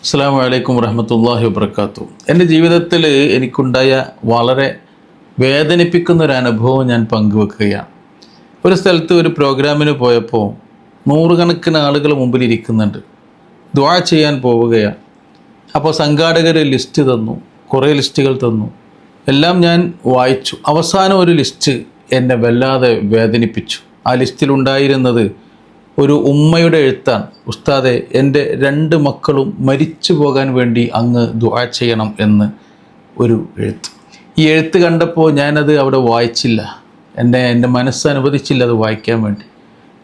അസ്സലാമു അലൈക്കും വറഹ്മത്തുള്ളാഹി വബറകാതുഹു. എൻ്റെ ജീവിതത്തിൽ എനിക്കുണ്ടായ വളരെ വേദനിപ്പിക്കുന്ന ഒരു അനുഭവം ഞാൻ പങ്കുവെക്കുകയാണ്. ഒരു സ്ഥലത്ത് ഒരു പ്രോഗ്രാമിന് പോയപ്പോൾ നൂറുകണക്കിന് ആളുകൾ മുമ്പിൽ ഇരിക്കുന്നുണ്ട്. ദുആ ചെയ്യാൻ പോവുകയാണ്. അപ്പോൾ സംഘാടകർ ലിസ്റ്റ് തന്നു, കുറേ ലിസ്റ്റുകൾ തന്നു. എല്ലാം ഞാൻ വായിച്ചു. അവസാനം ഒരു ലിസ്റ്റ് എന്നെ വല്ലാതെ വേദനിപ്പിച്ചു. ആ ലിസ്റ്റിലുണ്ടായിരുന്നത് ഒരു ഉമ്മയുടെ എഴുത്താണ്. ഉസ്താദെ, എൻ്റെ 2 മക്കളും മരിച്ചു പോകാൻ വേണ്ടി അങ്ങ് ദുആ ചെയ്യണം എന്ന് ഒരു എഴുത്ത്. ഈ എഴുത്ത് കണ്ടപ്പോൾ ഞാനത് അവിടെ വായിച്ചില്ല. എൻ്റെ മനസ്സ് അനുവദിച്ചില്ല അത് വായിക്കാൻ വേണ്ടി.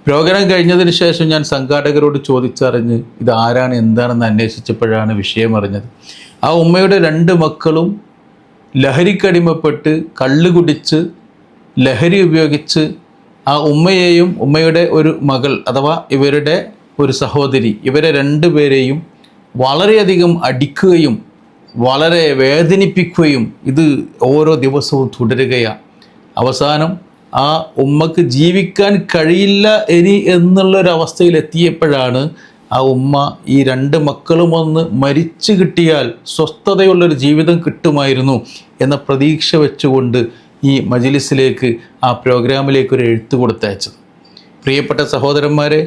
പ്രോഗ്രാം കഴിഞ്ഞതിന് ശേഷം ഞാൻ സംഘാടകരോട് ചോദിച്ചറിഞ്ഞ് ഇത് ആരാണ് എന്താണെന്ന് അന്വേഷിച്ചപ്പോഴാണ് വിഷയം അറിഞ്ഞത്. ആ ഉമ്മയുടെ 2 മക്കളും ലഹരിക്കടിമപ്പെട്ട് കള്ള് കുടിച്ച് ലഹരി ഉപയോഗിച്ച് ആ ഉമ്മയെയും ഉമ്മയുടെ ഒരു മകൾ അഥവാ ഇവരുടെ ഒരു സഹോദരി, ഇവരെ 2 പേരെയും വളരെയധികം അടിക്കുകയും വളരെ വേദനിപ്പിക്കുകയും ഇത് ഓരോ ദിവസവും തുടരുകയാണ്. അവസാനം ആ ഉമ്മക്ക് ജീവിക്കാൻ കഴിയില്ല ഇനി എന്നുള്ളൊരവസ്ഥയിലെത്തിയപ്പോഴാണ് ആ ഉമ്മ ഈ 2 മക്കളും ഒന്ന് മരിച്ചു കിട്ടിയാൽ സ്വസ്ഥതയുള്ളൊരു ജീവിതം കിട്ടുമായിരുന്നു എന്ന പ്രതീക്ഷ വെച്ചുകൊണ്ട് ഈ മജ്ലിസിലേക്ക്, ആ പ്രോഗ്രാമിലേക്ക് ഒരു എഴുത്ത് കൊടുത്തയച്ചത്. പ്രിയപ്പെട്ട സഹോദരന്മാരെ,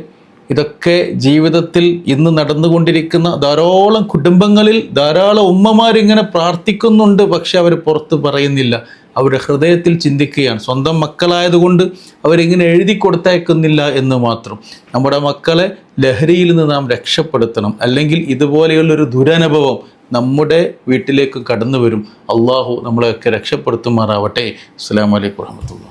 ഇതൊക്കെ ജീവിതത്തിൽ ഇന്ന് നടന്നുകൊണ്ടിരിക്കുന്ന ധാരാളം കുടുംബങ്ങളിൽ ധാരാളം ഉമ്മമാരിങ്ങനെ പ്രാർത്ഥിക്കുന്നുണ്ട്. പക്ഷെ അവർ പുറത്ത് പറയുന്നില്ല. അവരുടെ ഹൃദയത്തിൽ ചിന്തിക്കുകയാണ്. സ്വന്തം മക്കളായതുകൊണ്ട് അവരിങ്ങനെ എഴുതി കൊടുത്തയക്കുന്നില്ല എന്ന് മാത്രം. നമ്മുടെ മക്കളെ ലഹരിയിൽ നിന്ന് നാം രക്ഷപ്പെടുത്തണം. അല്ലെങ്കിൽ ഇതുപോലെയുള്ളൊരു ദുരനുഭവം നമ്മുടെ വീട്ടിലേക്ക് കടന്നു വരും. അള്ളാഹു നമ്മളെയൊക്കെ രക്ഷപ്പെടുത്തുമാറാവട്ടെ. അസ്സലാമു അലൈക്കും വറഹ്മത്തുള്ളാഹി.